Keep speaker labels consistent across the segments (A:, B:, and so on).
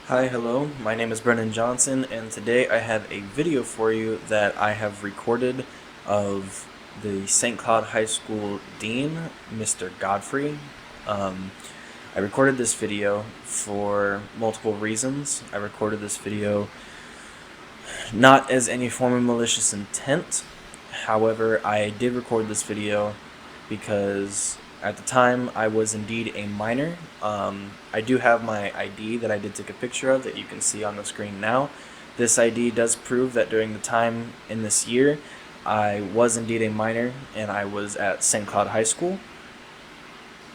A: Hi, hello, my name is Brennan Johnson, and today I have a video for you that I have recorded of the St. Cloud High School Dean, Mr. Godfrey. I recorded this video for multiple reasons. I recorded this video not as any form of malicious intent. However, I did record this video because at the time I was indeed a minor. I do have my ID that I did take a picture of that you can see on the screen now. This ID does prove that during the time in this year I was indeed a minor and I was at St. Cloud High School.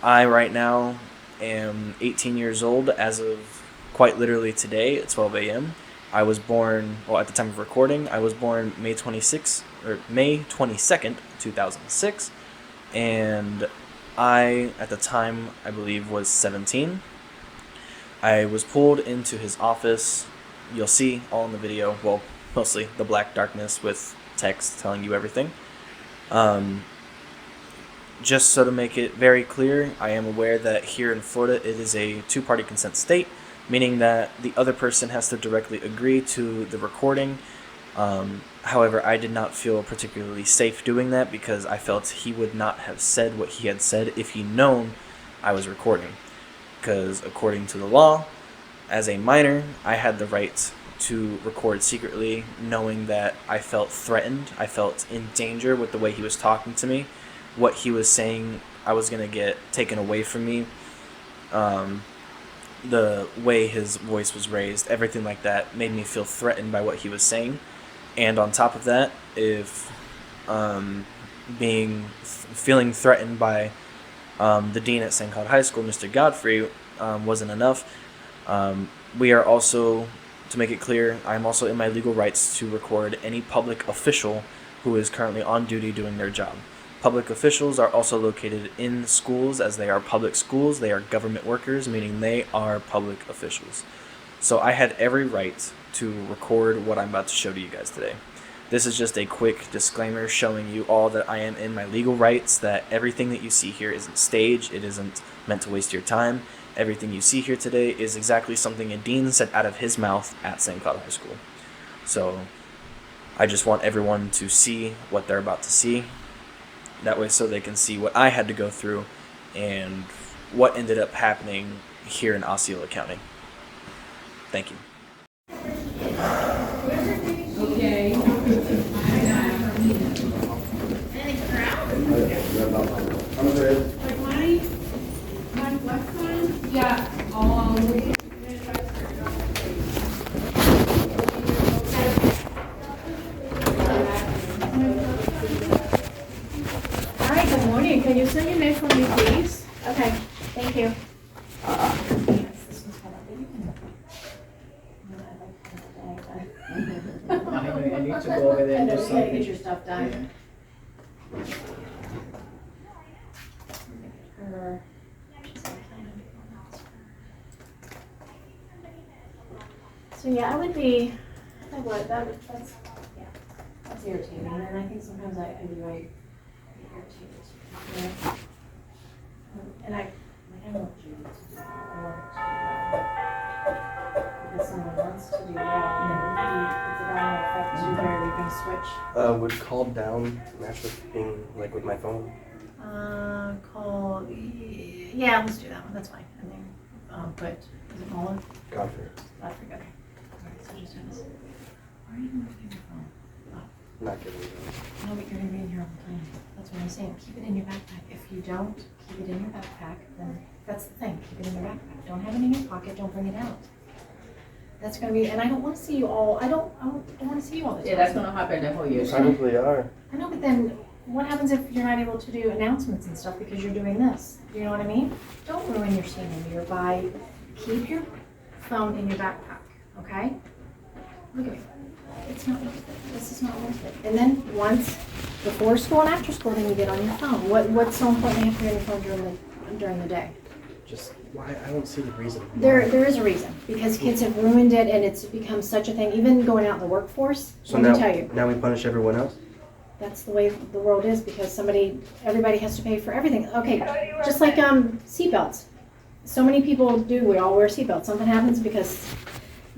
A: I right now am 18 years old as of quite literally today at 12 a.m. I was born, well, at the time of recording, I was born May 22nd, 2006, and I, at the time, I believe, was 17. I was pulled into his office. You'll see all in the video, well, mostly the black darkness with text telling you everything. Just so to make it very clear, I am aware that here in Florida it is a two-party consent state, meaning that the other person has to directly agree to the recording. However, I did not feel particularly safe doing that because I felt he would not have said what he had said if he known I was recording. Because according to the law, as a minor, I had the right to record secretly, knowing that I felt threatened, I felt in danger with the way he was talking to me. What he was saying, I was going to get taken away from me. The way his voice was raised, everything like that made me feel threatened by what he was saying. And on top of that, if feeling threatened by the dean at St. Cloud High School, Mr. Godfrey, wasn't enough, we are also, to make it clear, I'm also in my legal rights to record any public official who is currently on duty doing their job. Public officials are also located in schools as they are public schools. They are government workers, meaning they are public officials. So I had every right to record what I'm about to show to you guys today. This is just a quick disclaimer showing you all that I am in my legal rights, that everything that you see here isn't staged, it isn't meant to waste your time. Everything you see here today is exactly something a dean said out of his mouth at St. Cloud High School. So I just want everyone to see what they're about to see. That way so they can see what I had to go through and what ended up happening here in Osceola County. Thank you.
B: Okay. Like my flex line? Yeah.
C: All right, good morning. Can you send your name for me, please? Okay, thank you.
B: I need to go over there and do
C: Get
B: something.
C: your stuff done. So yeah, that's irritating, and I think sometimes I do, I get irritated. Yeah. And I want you to do that. I want to do that. Because someone wants to do that, and it's a domino effect to where we can switch.
D: Would call down match with being like with my phone?
C: Yeah, let's do that one, that's fine. And then, put, is it Muller?
D: Godfrey.
C: Godfrey, okay. Alright, so just do this. Why are you moving your phone?
D: Not kidding.
C: No, but you're gonna be in here all the time. That's what I'm saying. Keep it in your backpack. If you don't keep it in your backpack, then that's the thing. Keep it in your backpack. Don't have it in your pocket. Don't bring it out. That's gonna be, and I don't want to see you all. I don't want to see you all the time.
B: Yeah, that's gonna happen the whole year.
D: You probably are.
C: I know, but then what happens if you're not able to do announcements and stuff because you're doing this? You know what I mean? Don't ruin your senior year by keep your phone in your backpack. Okay? Look at me. It's not worth it. This is not worth it. And then once before school and after school, then you get on your phone. What's so important to have to be on your phone during the day?
D: Just why? I don't see the reason.
C: There is a reason because kids have ruined it and it's become such a thing. Even going out in the workforce.
D: So
C: let me tell you,
D: now we punish everyone else.
C: that's the way the world is because everybody has to pay for everything. Okay, just like seatbelts. So many people do. We all wear seatbelts. Something happens because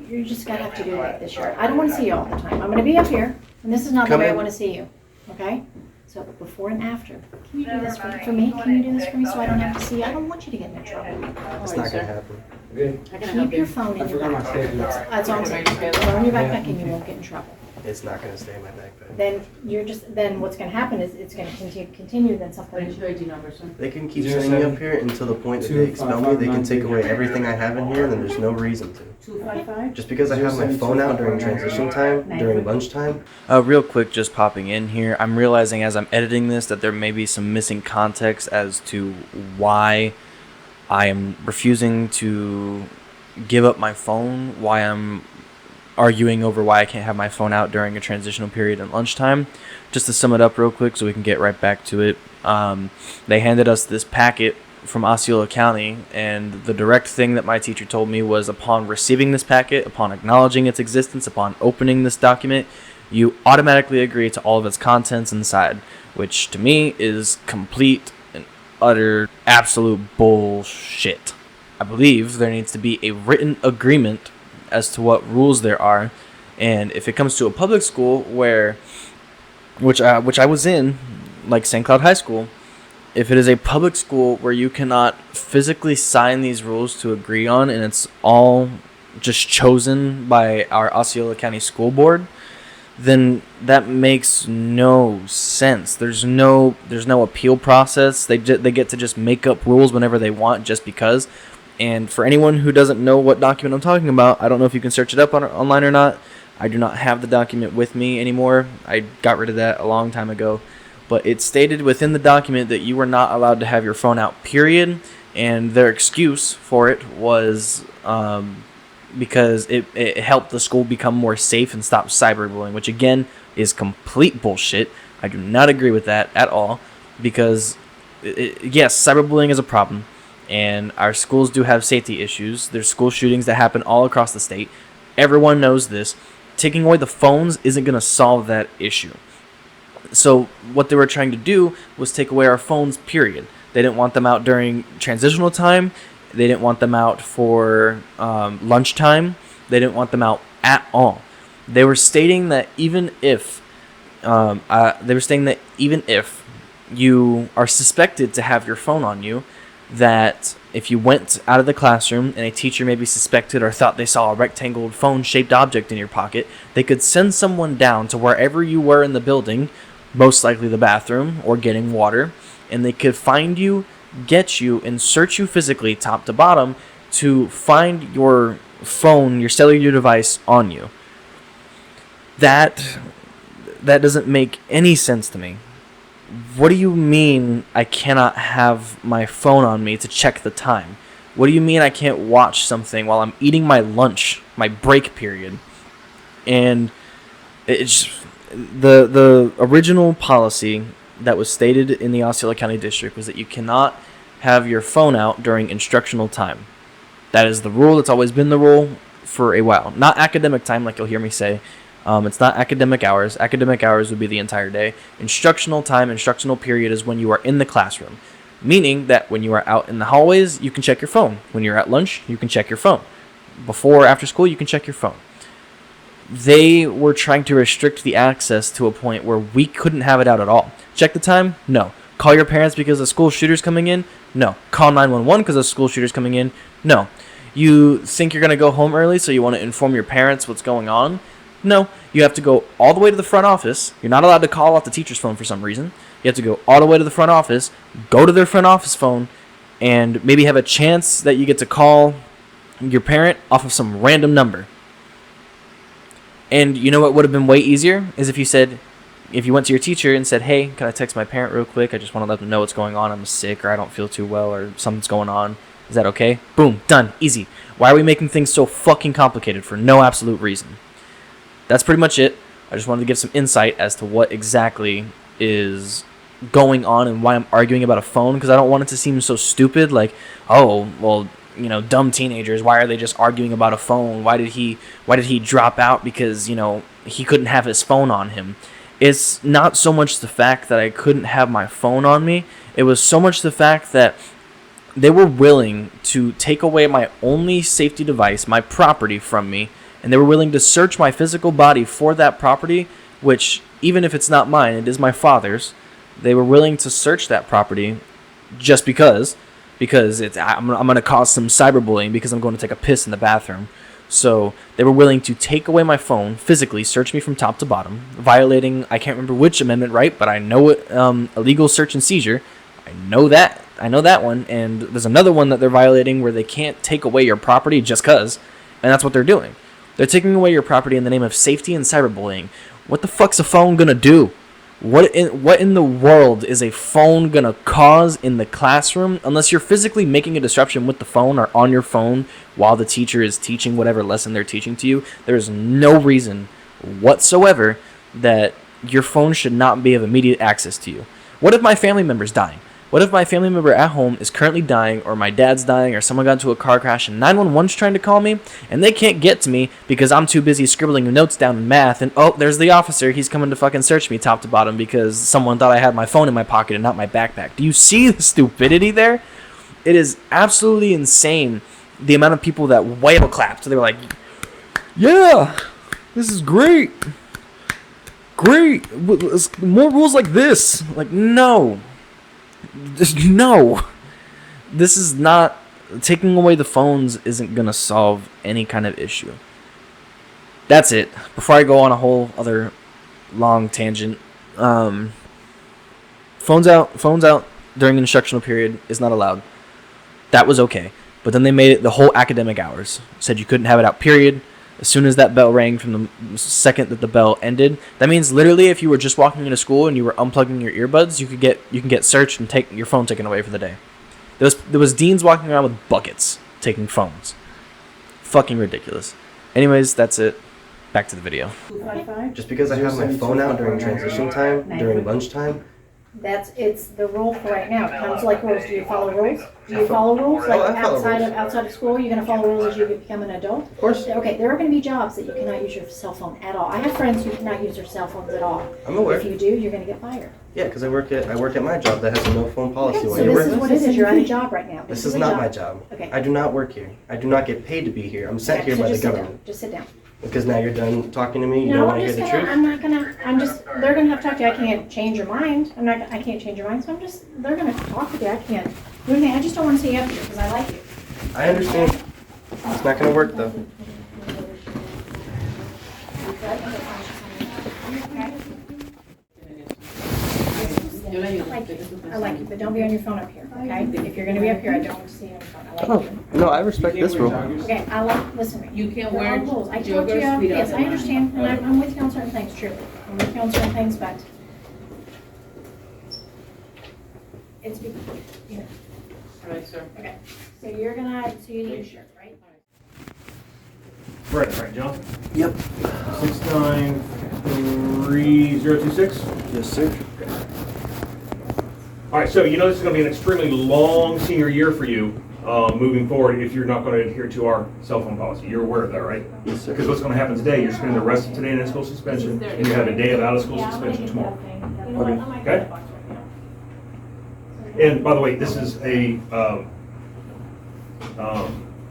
C: you're just gonna have to do that this year. I don't wanna see you all the time. I'm gonna be up here, and this is not the
D: Come
C: way I
D: in.
C: wanna see you, okay? So before and after, can you do this for me? Can you do this for me so I don't have to see you? I don't want you to get in trouble.
D: It's not gonna happen.
E: Good.
B: I can help
C: Keep
B: you.
C: your phone in
E: I
C: your
E: forgot my
C: backpack.
E: statement.
C: That's all I'm saying. Throw it in your backpack and you won't get in trouble.
D: It's not gonna stay in my backpack.
C: Then what's gonna happen is it's gonna continue, then
B: What
C: something.
B: is your ID number, sir?
D: They can keep
E: 07
D: sending me up here until the point that they expel me. They can take away everything I have in here, and then there's no reason to.
B: 255?
D: Just because I have my phone out during transition time, during lunchtime,
A: Real quick, just popping in here, I'm realizing as I'm editing this that there may be some missing context as to why I am refusing to give up my phone, why I'm arguing over why I can't have my phone out during a transitional period and lunchtime. Just to sum it up real quick so we can get right back to it. They handed us this packet from Osceola County, and the direct thing that my teacher told me was upon receiving this packet, upon acknowledging its existence, upon opening this document, you automatically agree to all of its contents inside, which to me is complete and utter absolute bullshit. I believe there needs to be a written agreement as to what rules there are, and if it comes to a public school which I was in, like St. Cloud High School, if it is a public school where you cannot physically sign these rules to agree on, and it's all just chosen by our Osceola County School Board, then that makes no sense. There's no appeal process. They get to just make up rules whenever they want just because. And for anyone who doesn't know what document I'm talking about, I don't know if you can search it up online or not. I do not have the document with me anymore. I got rid of that a long time ago. But it stated within the document that you were not allowed to have your phone out, period. And their excuse for it was because it helped the school become more safe and stop cyberbullying, which again is complete bullshit. I do not agree with that at all because, yes, cyberbullying is a problem. And our schools do have safety issues. There's school shootings that happen all across the state. Everyone knows this. Taking away the phones isn't going to solve that issue. So what they were trying to do was take away our phones, period. They didn't want them out during transitional time. They didn't want them out for lunchtime. They didn't want them out at all. They were stating that even if you are suspected to have your phone on you, that if you went out of the classroom and a teacher maybe suspected or thought they saw a rectangle phone-shaped object in your pocket, they could send someone down to wherever you were in the building, most likely the bathroom or getting water, and they could find you, get you, and search you physically top to bottom to find your phone, your cellular device on you. That doesn't make any sense to me. What do you mean I cannot have my phone on me to check the time? What do you mean I can't watch something while I'm eating my lunch, my break period? And it's the original policy that was stated in the Osceola County District was that you cannot have your phone out during instructional time. That is the rule. It's always been the rule for a while. Not academic time, like you'll hear me say. It's not academic hours. Academic hours would be the entire day. Instructional time, instructional period is when you are in the classroom. Meaning that when you are out in the hallways, you can check your phone. When you're at lunch, you can check your phone. Before or after school, you can check your phone. They were trying to restrict the access to a point where we couldn't have it out at all. Check the time? No. Call your parents because a school shooter's coming in? No. Call 911 because a school shooter's coming in? No. You think you're going to go home early so you want to inform your parents what's going on? No, you have to go all the way to the front office. You're not allowed to call off the teacher's phone for some reason. You have to go all the way to the front office, go to their front office phone, and maybe have a chance that you get to call your parent off of some random number. And you know what would have been way easier? Is if you went to your teacher and said, hey, can I text my parent real quick? I just want to let them know what's going on. I'm sick or I don't feel too well or something's going on. Is that okay? Boom, done, easy. Why are we making things so fucking complicated for no absolute reason? That's pretty much it. I just wanted to give some insight as to what exactly is going on and why I'm arguing about a phone, because I don't want it to seem so stupid, like, oh, well, dumb teenagers, why are they just arguing about a phone? Why did he drop out because, he couldn't have his phone on him? It's not so much the fact that I couldn't have my phone on me. It was so much the fact that they were willing to take away my only safety device, my property, from me, and they were willing to search my physical body for that property, which, even if it's not mine, it is my father's. They were willing to search that property just because I'm going to cause some cyberbullying because I'm going to take a piss in the bathroom. So they were willing to take away my phone, physically search me from top to bottom, violating, I can't remember which amendment, right? But I know it, illegal search and seizure. I know that one. And there's another one that they're violating where they can't take away your property just because. And that's what they're doing. They're taking away your property in the name of safety and cyberbullying. What the fuck's a phone gonna do? What in the world is a phone gonna cause in the classroom? Unless you're physically making a disruption with the phone or on your phone while the teacher is teaching whatever lesson they're teaching to you, there is no reason whatsoever that your phone should not be of immediate access to you. What if my family member's dying? What if my family member at home is currently dying, or my dad's dying, or someone got into a car crash and 911's trying to call me, and they can't get to me because I'm too busy scribbling notes down in math, and oh, there's the officer, he's coming to fucking search me top to bottom because someone thought I had my phone in my pocket and not my backpack. Do you see the stupidity there? It is absolutely insane, the amount of people that whale clapped. So they were like, yeah, this is great. Great. More rules like this. Like, no. No, this is not, taking away the phones isn't going to solve any kind of issue. That's it. Before I go on a whole other long tangent, phones out during the instructional period is not allowed. That was okay. But then they made it the whole academic hours. Said you couldn't have it out, period. As soon as that bell rang from the second that the bell ended, that means literally if you were just walking into school and you were unplugging your earbuds, you can get searched and take your phone taken away for the day. There was deans walking around with buckets taking phones. Fucking ridiculous. Anyways, that's it. Back to the video.
D: Just because I have my phone out during transition time, during lunchtime.
C: It's the rule for right now. It comes like rules. Do you follow rules? Do you follow rules? Like
D: I follow
C: outside of school, you're gonna follow rules as you become an adult?
D: Of course.
C: Okay, there are gonna be jobs that you cannot use your cell phone at all. I have friends who cannot use their cell phones at all.
D: I'm aware.
C: If you do, you're gonna get fired.
D: Yeah, because I work at my job that has a no phone policy.
C: Okay,
D: While
C: so
D: you're
C: this is
D: working.
C: what it is. You're on a job right now.
D: This is not my job.
C: Okay.
D: I do not work here. I do not get paid to be here. I'm sent
C: Okay,
D: here
C: so
D: by the
C: just sit down.
D: government.
C: Just sit down.
D: Because now you're done talking to me. You
C: No,
D: don't want
C: I'm
D: to hear
C: just
D: the
C: gonna,
D: truth.
C: they're gonna have to talk to you. I can't change your mind. I can't change your mind, so they're gonna talk with you. I can't do anything. I just don't wanna see you up here because I like you.
D: I understand. It's not gonna work though.
C: I like you, but don't be on your phone up here, okay? If you're gonna be up here, I don't want to see you on your phone. I like you.
D: Oh, no, I respect this rule.
C: Okay, listen to me.
B: You can't
C: There
B: wear
C: are rules. I told you,
B: joggers without
C: yes, I understand, and I'm with you on certain things, truly. I'm with you on certain things, but it's, you know,
B: All right, sir.
C: okay. So you need your shirt, right?
E: Right, John?
D: Yep.
E: 693026?
D: Yes, sir.
E: All right, so you know this is going to be an extremely long senior year for you moving forward if you're not going to adhere to our cell phone policy. You're aware of that, right?
D: Yes, sir.
E: Because what's going to happen today, you're spending the rest of today in school suspension, and you have a day of out-of-school suspension tomorrow. Okay? And by the way, this is a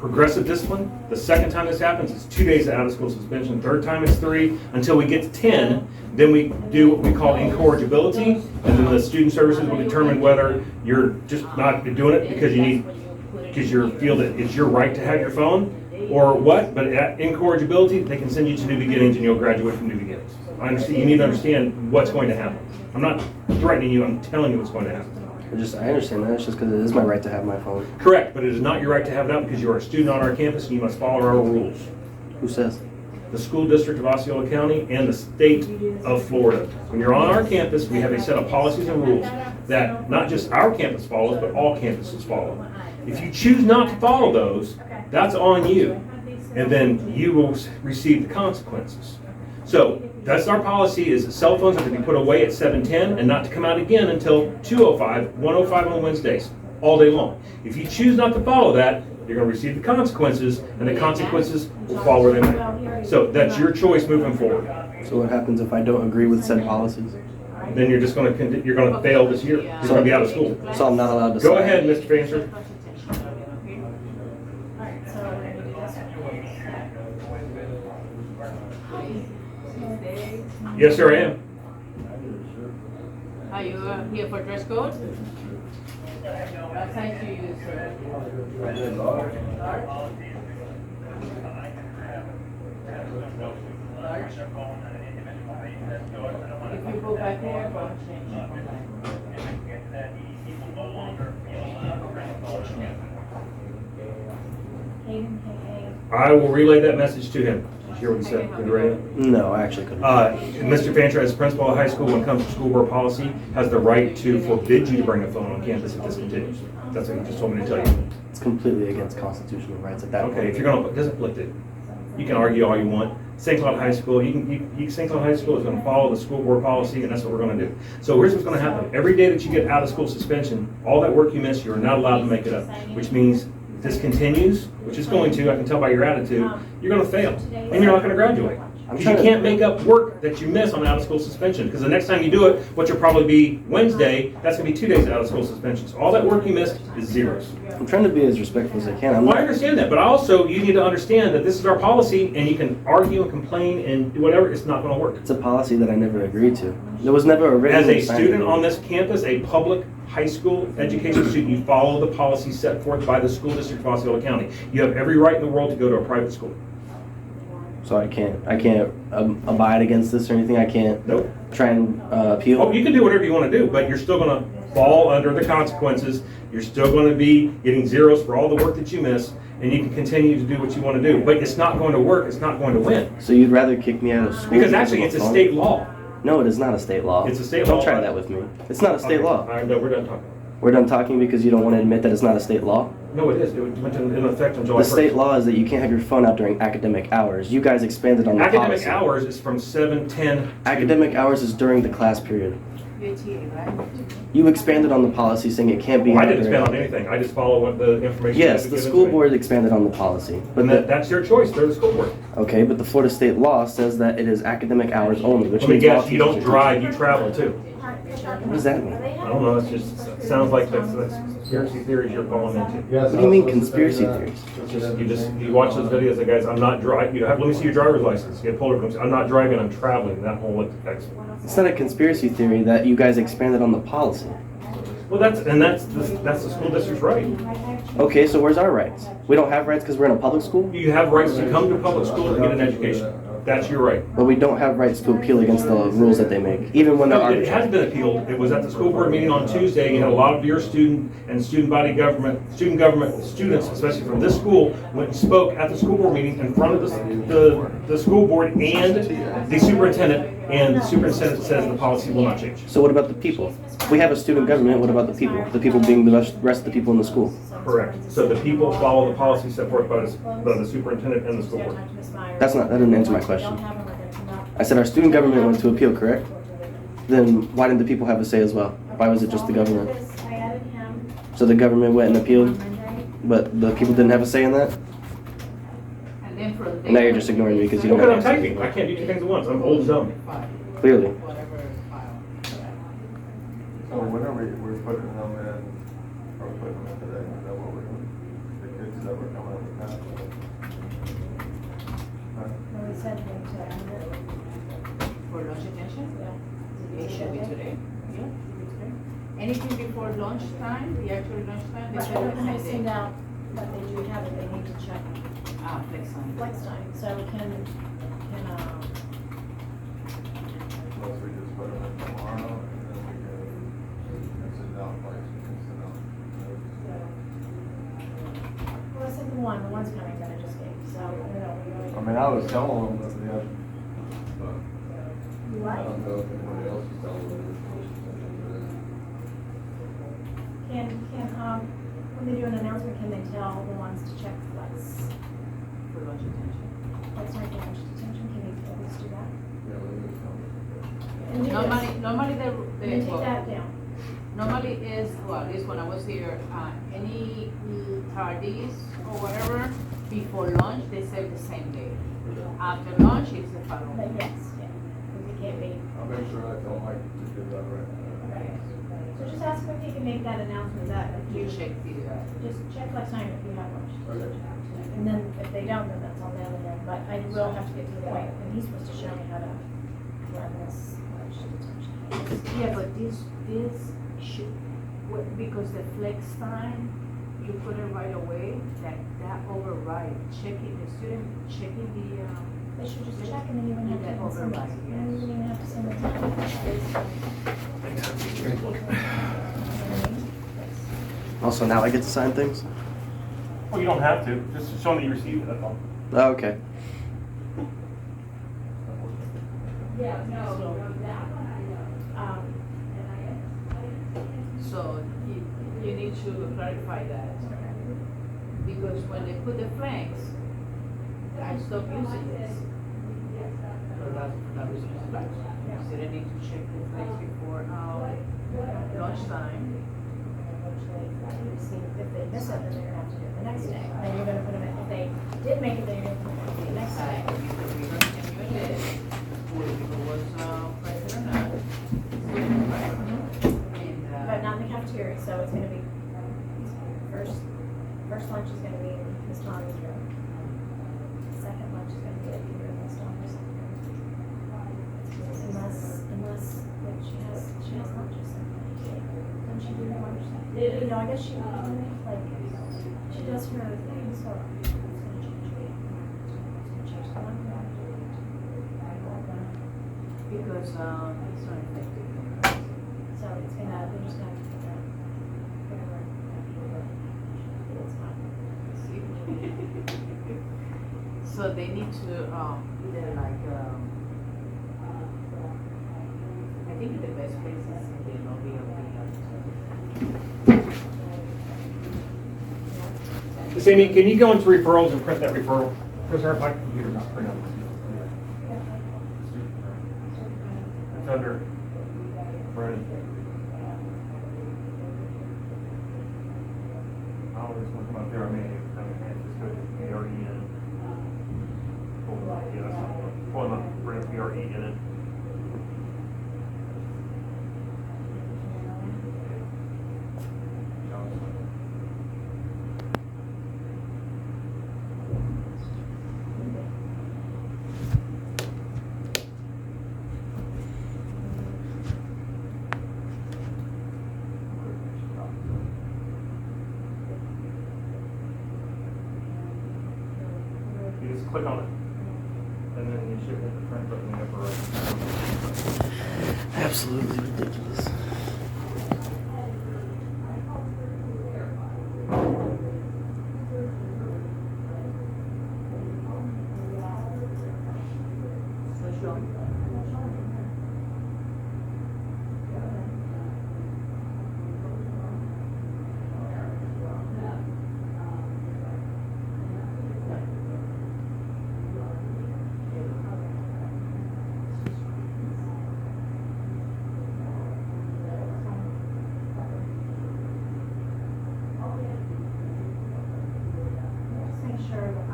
E: progressive discipline. The second time this happens, it's 2 days of out-of-school suspension. Third time, it's 3. Until we get to 10, then we do what we call incorrigibility, and then the student services will determine whether you're just not doing it because you feel that it's your right to have your phone, or what. But at incorrigibility, they can send you to New Beginnings, and you'll graduate from New Beginnings. I understand. You need to understand what's going to happen. I'm not threatening you. I'm telling you what's going to happen.
D: I understand that. It's just because it is my right to have my phone.
E: Correct, but it is not your right to have it out because you are a student on our campus and you must follow our rules.
D: Who says?
E: The school district of Osceola County and the state of Florida. When you're on our campus, we have a set of policies and rules that not just our campus follows, but all campuses follow. If you choose not to follow those, that's on you, and then you will receive the consequences. So that's our policy: is that cell phones are to be put away at 7:10 and not to come out again until 2:05, 1:05 on Wednesdays, all day long. If you choose not to follow that, you're going to receive the consequences, and the consequences will fall where they may. So that's your choice moving forward.
D: So what happens if I don't agree with said policies?
E: Then you're just going to fail this year. You're going to be out of school.
D: So I'm not allowed to
E: Go
D: sign.
E: ahead, Mr. Fancer. Yes, sir, I am.
F: Are you here for dress code? What size do you use, sir? If you go back there, go and change.
C: Hayden, hey,
E: I will relay that message to him. Did you hear what he said? Did you read it?
D: No, I actually couldn't.
E: Mr. Fancher, as principal of high school, when it comes to school board policy, has the right to forbid you to bring a phone on campus if this continues. That's what he just told me to tell you.
D: It's completely against constitutional rights at that point.
E: Okay, if you're gonna, doesn't look it. You can argue all you want. St. Cloud High School, St. Cloud High School is gonna follow the school board policy, and that's what we're gonna do. So here's what's gonna happen. Every day that you get out of school suspension, all that work you miss, you're not allowed to make it up, which means if this continues, which is going to, I can tell by your attitude, you're gonna fail, and you're not gonna graduate. Because you can't make up work that you miss on out-of-school suspension, because the next time you do it, which will probably be Wednesday, that's gonna be 2 days of out-of-school suspension. So all that work you missed is zeros.
D: I'm trying to be as respectful as I can. I'm
E: Well, I
D: not,
E: understand that, but also, you need to understand that this is our policy, and you can argue and complain and do whatever, it's not gonna work.
D: it's a policy that I never agreed to. There was never a written.
E: As a
D: assignment.
E: student on this campus, a public high school education student, you follow the policy set forth by the school district of Osceola County. You have every right in the world to go to a private school.
D: So I can't abide against this or anything. I can't
E: Nope.
D: try and appeal.
E: Oh, you can do whatever you want to do, but you're still going to fall under the consequences. You're still going to be getting zeros for all the work that you miss, and you can continue to do what you want to do. But it's not going to work. It's not going to win.
D: So you'd rather kick me out of school?
E: Because actually, it's a state law.
D: No, it is not a state law.
E: It's a state
D: Don't
E: law.
D: try that with me. It's not a state
E: Okay.
D: law.
E: All right, no, we're done talking.
D: We're done talking because you don't want to admit that it's not a state law.
E: No, it is. It went into effect on July
D: The
E: 1st.
D: state law is that you can't have your phone out during academic hours. You guys expanded on the
E: Academic
D: policy.
E: hours is from 7:10.
D: Academic hours is during the class period.
F: UTA, right?
D: You expanded on the policy saying it can't be.
E: Well, I
D: out
E: didn't
D: during-
E: spend on anything. I just follow what the information.
D: Yes,
E: that
D: the
E: was given
D: school
E: to me.
D: board expanded on the policy. But
E: And that's their choice. They're the school board.
D: okay, but the Florida state law says that it is academic hours only, which
E: Let me
D: means all
E: guess, you don't
D: teachers are
E: drive, you travel too.
D: What does that mean?
E: I don't know, it's just, sounds like that's conspiracy theories you're falling into.
D: What do you mean conspiracy theories?
E: You watch those videos, the guys, I'm not driving, let me see your driver's license. You get pulled over, I'm not driving, I'm traveling, that whole text.
D: It's not a conspiracy theory that you guys expanded on the policy.
E: Well, that's the school district's right.
D: Okay, so where's our rights? We don't have rights because we're in a public school?
E: You have rights to come to public school and get an education. That's your right.
D: But we don't have rights to appeal against the rules that they make, even when they're
E: No, it has
D: arbitrary.
E: been appealed. It was at the school board meeting on Tuesday. You had a lot of your student and student body government, students, especially from this school, went and spoke at the school board meeting in front of the school board and the superintendent. And the superintendent says the policy will not change.
D: So what about the people? We have a student government, what about the people? The people being the rest of the people in the school.
E: Correct. So the people follow the policy set forth by the superintendent and the school board.
D: That didn't answer my question. I said our student government went to appeal, correct? Then why didn't the people have a say as well? Why was it just the government? So the government went and appealed, but the people didn't have a say in that?
F: And then for the.
D: And now you're just ignoring me because you don't
E: Because
D: have
E: I'm
D: access.
E: typing. I can't do two things at once. I'm old and dumb.
D: Clearly.
F: Whatever file.
G: So when are we're putting them in, are we putting them in today? Is that what we're doing? The kids that were coming up with that?
F: For lunch attention? Yeah. It should be today. Yeah. Anything before lunchtime, the actual lunchtime, they
C: But
F: should
C: we're
F: be
C: gonna
F: the
C: send
F: same day.
C: out that they do have it, they need to check
F: Ah, flex time.
C: flex time, so can,
G: Unless we just put them in tomorrow and then we can send out lights, we can send out.
C: well, I said the one's coming that I just gave, so,
G: I mean, I was telling them that we had, but
C: You
G: I
C: what?
G: don't know if anybody else is telling them.
C: When they do an announcement, can they tell the ones to check flex,
F: For lunch attention.
C: flex time for lunch detention, can they at least do that?
G: Yeah, we need some.
C: And do
F: Normally
C: this. And then take
F: well,
C: that down.
F: normally is, well, at least when I was here, any tardies or whatever, before lunch, they serve the same day. After lunch, it's the
C: But
F: following.
C: yes, yeah, because it can't be.
G: I'll make sure I tell Mike to do that right.
C: So just ask if he can make that announcement that if
F: You
C: you,
F: check the,
C: just check flex time if you have lunch.
G: Okay.
C: And then if they don't, then that's on them, and then but I will have to get to the point, and he's supposed to show me how to run this large detention.
F: Yeah, but this should, because the flex time, you put it right away, that override, checking, the student checking the,
C: They should just check and then you wouldn't have to send it.
F: Override,
C: And then you wouldn't even have to send it. You know what I mean?
D: Also, now I get to sign things?
E: Well, you don't have to, just show them that you received it, that's all.
D: Oh, okay.
F: so you need to clarify that. Because when they put the flags, I stopped using this. So that was the flags. So they need to check the flags before, lunchtime.
C: See, if they miss it, then they're gonna have to do it the next day. Then you're gonna put them in, if they did make it, then you're gonna put them in the next day.
F: Because we heard and you did, whether it was, present or not. Right? And,
C: But not in the cafeteria, so it's gonna be, first lunch is gonna be in Ms. Tommy's room. Second lunch is gonna be at either of Ms. Tommy's room. Unless, like, she has lunches. Doesn't she do her lunch? You know, I guess she, like, she does her thing, so it's gonna change. It's gonna change the one.
F: because, it's not effective.
C: So it's gonna, they're just gonna have to figure out whatever. It's fine.
F: So they need to, either like, I think the best place is in the lobby of
E: Miss Amy, can you go into referrals and print that referral? Because my computer's not printing out. It's under Brennan. I always want to come up there, I mean, just go to PRE and pull them up, yeah, that's not one. Pull them up, bring up PRE in it. You just click on it, and then you should hit the print button in the upper right.
D: Absolutely ridiculous.
C: Just make sure that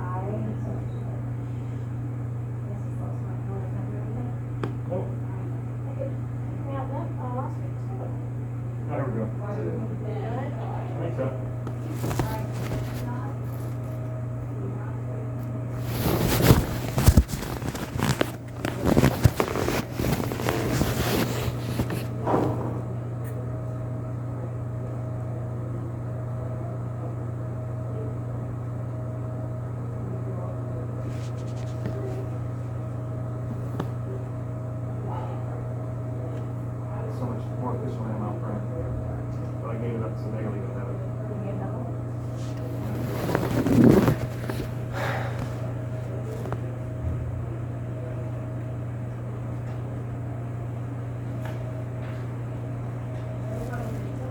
E: Oh,
C: last week too.
E: there we go. I think so. So much more efficient than out front. But I gave it up so they don't even have it.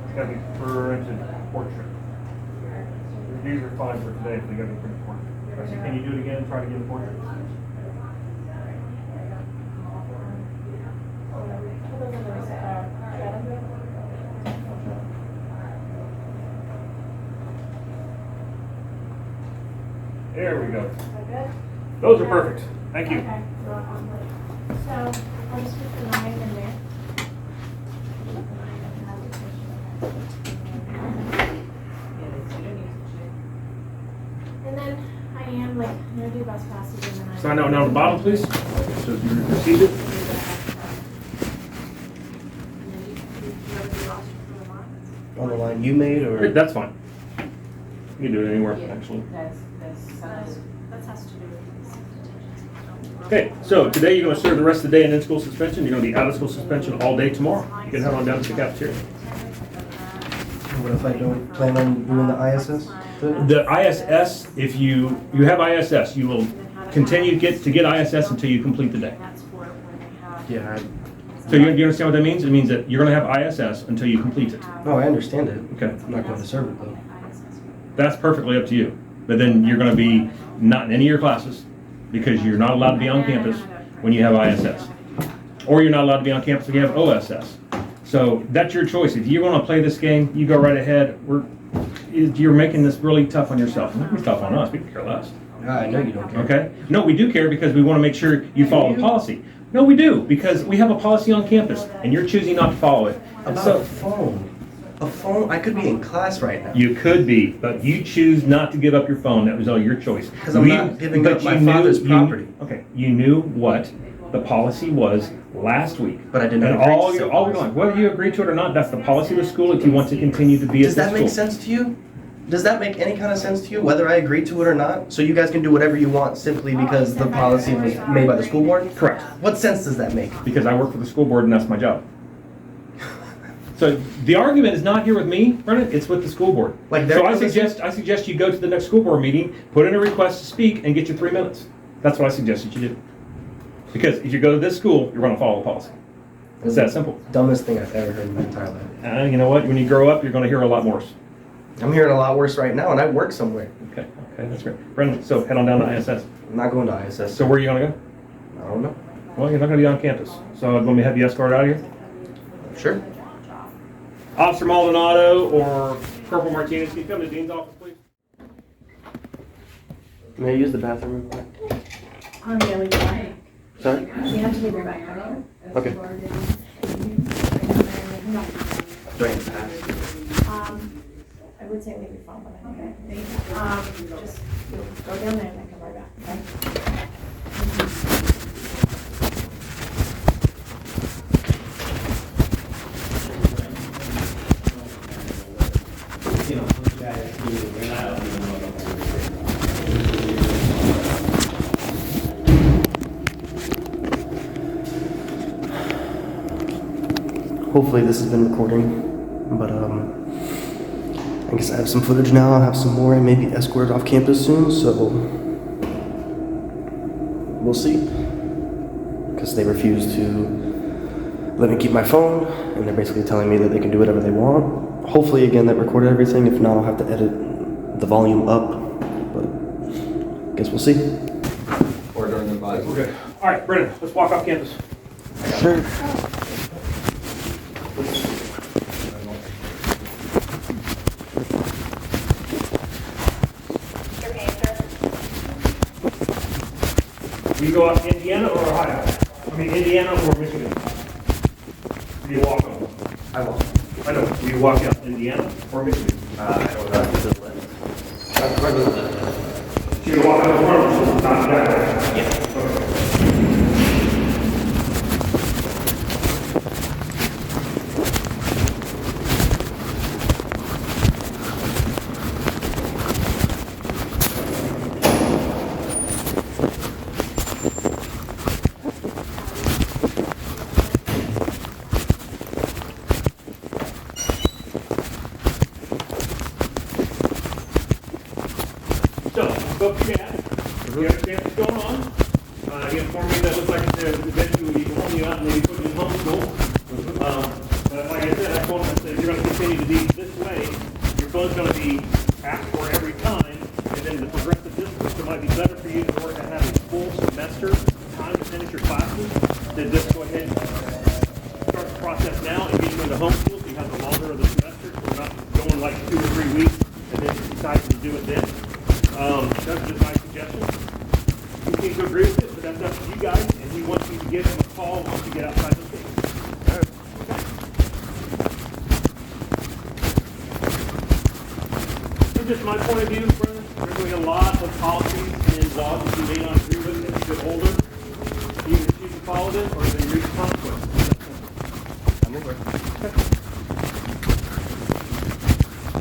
E: It's gotta be printed portrait. These are fine for today, but they gotta be printed portrait. Actually, can you do it again and try to get a portrait? There we go. Those are perfect. Thank you.
C: Okay, so I'll just put the 9 in there.
F: Yeah, the student needs to check.
C: And then I am like, I'm gonna do about trespasses and then I.
E: Sign out down the bottom, please. Okay, so you received it.
D: On the line you made, or?
E: That's fine. You can do it anywhere, actually.
F: That's
C: That has to do with.
E: Okay, so today you're going to serve the rest of the day in in-school suspension. You're going to be out of school suspension all day tomorrow. You can head on down to the cafeteria.
D: What if I don't plan on doing the ISS?
E: The ISS, if you have ISS, you will continue to get ISS until you complete the day.
C: That's for when they have.
D: Yeah.
E: So you understand what that means? It means that you're going to have ISS until you complete it.
D: No, I understand it.
E: Okay.
D: I'm not going to serve it though.
E: That's perfectly up to you. But then you're going to be not in any of your classes because you're not allowed to be on campus when you have ISS. Or you're not allowed to be on campus when you have OSS. So that's your choice. If you want to play this game, you go right ahead. You're making this really tough on yourself. It's tough on us. We can care less.
D: Yeah, I know you don't care.
E: Okay? No, we do care because we want to make sure you follow the policy. No, we do, because we have a policy on campus, and you're choosing not to follow it. And
D: About
E: so
D: a phone. A phone? I could be in class right now.
E: you could be, but you choose not to give up your phone. That was all your choice.
D: Because I'm not giving
E: but
D: up my
E: you
D: father's
E: you-
D: property.
E: Okay, you knew what the policy was last week.
D: But I did not
E: And
D: agree to
E: all
D: said
E: you're
D: policy.
E: going, whether you agree to it or not, that's the policy of the school if you want to continue to be
D: Does
E: at the
D: that
E: school.
D: make sense to you? Does that make any kind of sense to you, whether I agree to it or not? So you guys can do whatever you want simply because the policy was made by the school board?
E: Correct.
D: What sense does that make?
E: Because I work for the school board and that's my job. So the argument is not here with me, Brennan, it's with the school board.
D: Like they're
E: So I
D: gonna
E: suggest you go to the next school board meeting, put in a request to speak, and get your 3 minutes. That's what I suggest that you do. Because if you go to this school, you're going to follow the policy. It's that simple.
D: Dumbest thing I've ever heard in my entire life.
E: You know what? When you grow up, you're going to hear a lot worse.
D: I'm hearing a lot worse right now, and I work somewhere.
E: Okay, that's great. Brendan, so head on down to ISS.
D: I'm not going to ISS.
E: So where are you going to go?
D: I don't know.
E: Well, you're not going to be on campus. So I'm going to have you escorted out of here?
D: Sure.
E: Officer Maldonado or Corporal Martinez, can you come to the Dean's office, please?
D: May I use the bathroom real quick?
C: Yeah, we can.
D: Sorry?
C: You have to leave your backpack.
D: Okay.
C: No.
D: Do I have to pass?
C: I would say leave your phone, but anyway. Just go down there and then come right back, okay?
D: Hopefully this has been recording, but I guess I have some footage now. I'll have some more and maybe escorted off campus soon, so we'll see. Because they refuse to let me keep my phone, and they're basically telling me that they can do whatever they want. Hopefully, again, that recorded everything. If not, I'll have to edit the volume up, but I guess we'll see.
G: Or during the body.
E: We're good. All right, Brendan, let's walk off campus.
D: Sure.
E: Do you go out Indiana or Ohio? I mean, Indiana or Michigan? Do you walk on?
D: I won't.
E: I know. Do you walk out Indiana or Michigan?
D: I don't know. To the left.
E: So you walk out the front, not that way?
D: Yeah.
E: So, spoke to Dad. You understand what's going on. He informed me that it looks like eventually we need to home you out and maybe put you in homeschool. But like I said, I told him, I said, if you're going to continue to be this way, your phone's going to be asked for every time, and then the progressive distance, it might be better for you in order to have a full semester time to finish your classes, then just go ahead and start the process now and get you into homeschool so you have the longer of the semester, so we're not going like 2 or 3 weeks and then decide to do it then. That's just my suggestion. You seem to agree with it, but that's up to you guys, and we want you to give him a call once you get outside the state. From just my point of view, Brendan, we're doing a lot of policies and these laws that you may not agree with as you get older. You either choose to follow them or they reap the consequences.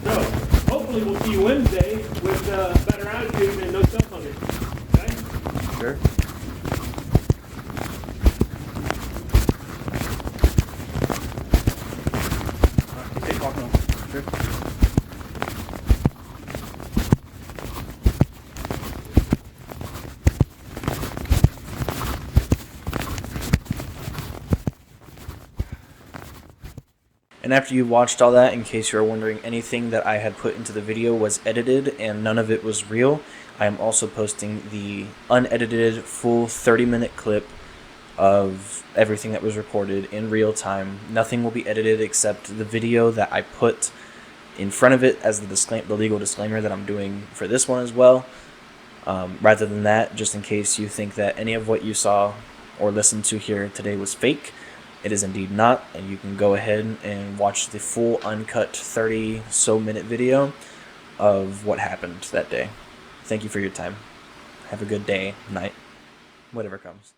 E: So, hopefully we'll see you Wednesday with better attitude and no cell phone issues. Okay?
D: Sure.
A: Hey, walk on. Sure. And after you watched all that, in case you are wondering, anything that I had put into the video was edited and none of it was real. I am also posting the unedited full 30-minute clip of everything that was recorded in real time. Nothing will be edited except the video that I put in front of it as the legal disclaimer that I'm doing for this one as well. Rather than that, just in case you think that any of what you saw or listened to here today was fake, it is indeed not, and you can go ahead and watch the full uncut 30-so-minute video of what happened that day. Thank you for your time. Have a good day, night, whatever comes.